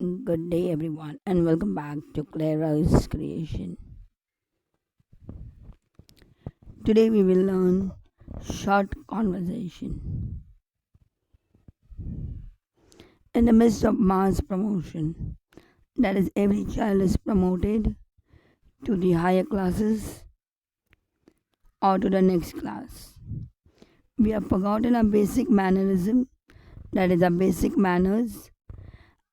Good day, everyone, and welcome back to Clara's Creation. Today, we will learn short conversation. In the midst of mass promotion, that is, every child is promoted to the higher classes or to the next class. We have forgotten our basic mannerism, that is, our basic manners,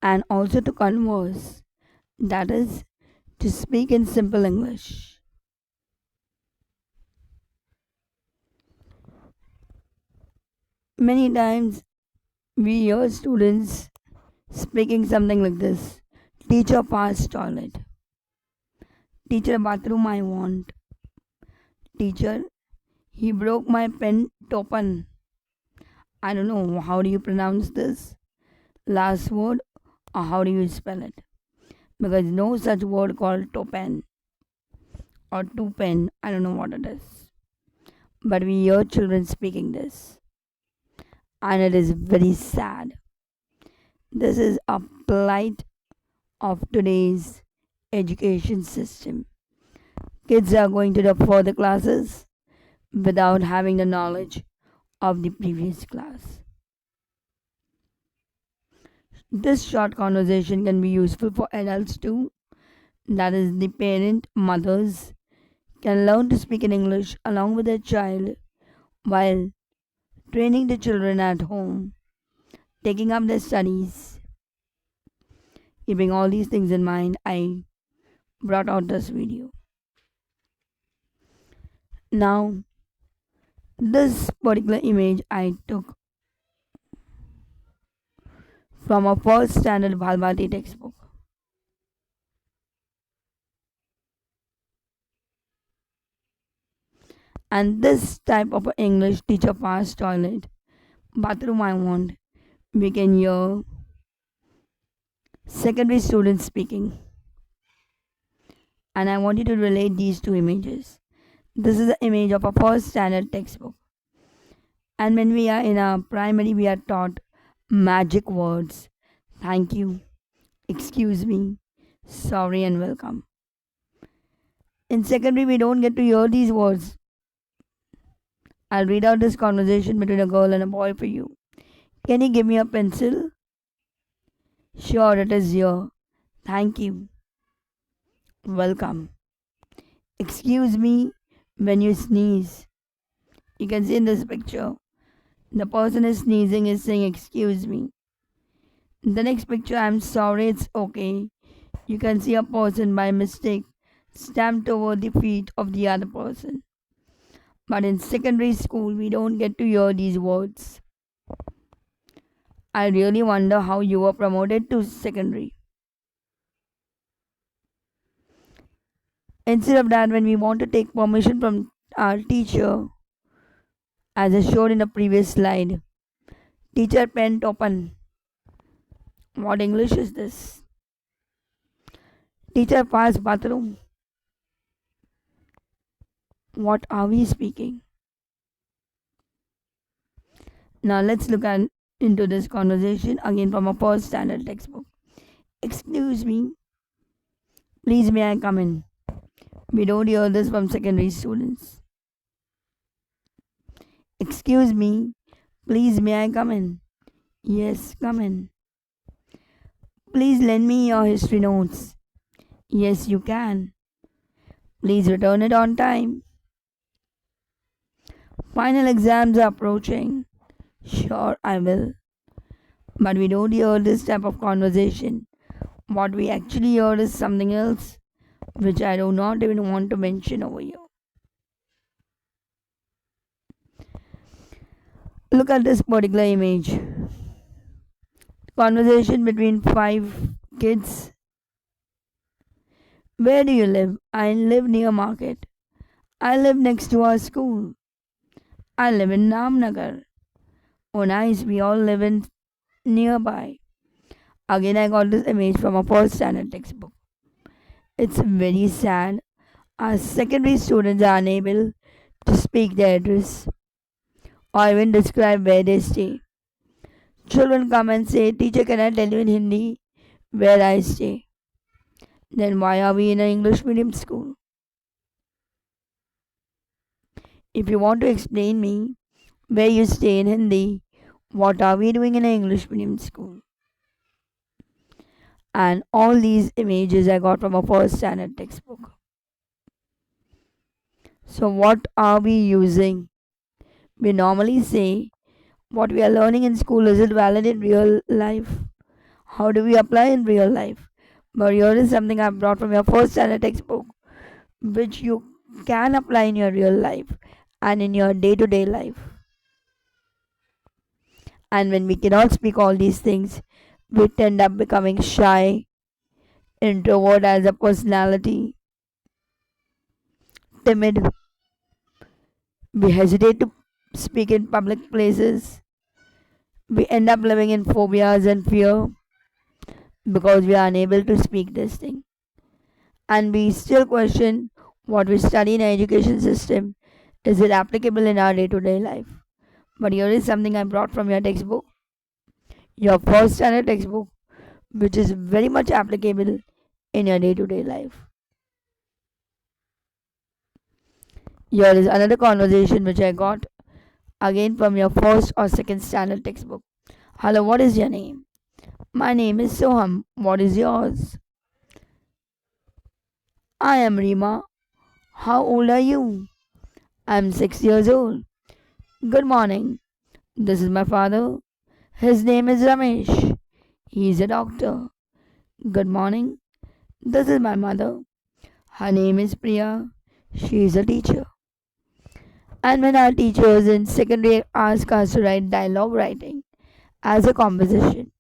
and also to converse, that is, to speak in simple English. Many times we hear students speaking something like this: Teacher, pass toilet. Teacher, bathroom I want. Teacher, he broke my pen topen. I don't know how do you pronounce this last word or how do you spell it? Because no such word called topen or two pen. I don't know what it is. But we hear children speaking this. And it is very sad. This is a plight of today's education system. Kids are going to the further classes without having the knowledge of the previous class. This short conversation can be useful for adults too. That is, the parent, mothers can learn to speak in English along with their child while training the children at home, taking up their studies. Keeping all these things in mind, I brought out this video. Now, this particular image I took from a first standard Bhalbhati textbook. And this type of English teacher pass toilet, bathroom I want, we can hear secondary students speaking. And I want you to relate these two images. This is the image of a first standard textbook. And when we are in our primary, we are taught magic words: thank you, excuse me, sorry, and welcome. In secondary, we don't get to hear these words. I'll read out this conversation between a girl and a boy for you. Can you give me a pencil? Sure, it is here. Thank you. Welcome. Excuse me when you sneeze. You can see in this picture, the person is sneezing is saying, excuse me. The next picture, I'm sorry, it's okay. You can see a person by mistake stamped over the feet of the other person. But in secondary school, we don't get to hear these words. I really wonder how you were promoted to secondary. Instead of that, when we want to take permission from our teacher, as I showed in the previous slide, teacher pen open. What English is this? Teacher pass bathroom. What are we speaking? Now let's look into this conversation again from a first standard textbook. Excuse me. Please may I come in? We don't hear this from secondary students. Excuse me. Please may I come in? Yes, come in. Please lend me your history notes. Yes, you can. Please return it on time. Final exams are approaching. Sure, I will. But we don't hear this type of conversation. What we actually hear is something else, which I do not even want to mention over here. Look at this particular image. Conversation between 5 kids. Where do you live? I live near market. I live next to our school. I live in Namnagar. Oh nice, we all live in nearby. Again, I got this image from a first standard textbook. It's very sad. Our secondary students are unable to speak their address or even describe where they stay. Children come and say, Teacher, can I tell you in Hindi where I stay. Then why are we in an English medium school? If you want to explain me where you stay in Hindi, what are we doing in an English medium school? And all these images I got from a first standard textbook. So what are we using? We normally say what we are learning in school, is it valid in real life? How do we apply in real life? But here is something I brought from your first standard textbook, which you can apply in your real life and in your day to day life. And when we cannot speak all these things, we tend up becoming shy, introvert as a personality, timid. We hesitate to speak in public places. We end up living in phobias and fear because we are unable to speak this thing. And we still question what we study in our education system. Is it applicable in our day to day life? But here is something I brought from your textbook, your first standard textbook, which is very much applicable in your day to day life. Here is another conversation which I got again from your first or second standard textbook. Hello, what is your name? My name is Soham. What is yours? I am Rima. How old are you? I'm 6 years old. Good morning. This is my father. His name is Ramesh. He is a doctor. Good morning. This is my mother. Her name is Priya. She is a teacher. And when our teachers in secondary ask us to write dialogue writing as a composition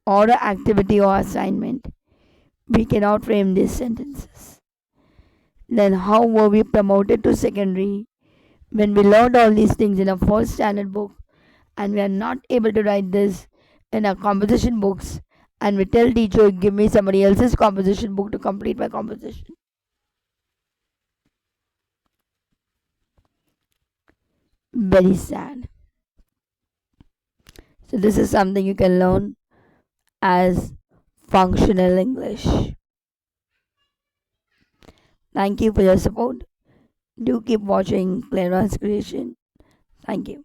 or an activity or assignment, we cannot frame these sentences. Then how were we promoted to secondary when we learned all these things in a first standard book and we are not able to write this in our composition books, and we tell teacher give me somebody else's composition book to complete my composition? Very sad. So this is something you can learn as functional English. Thank you for your support. Do keep watching Clara's Creation. Thank you.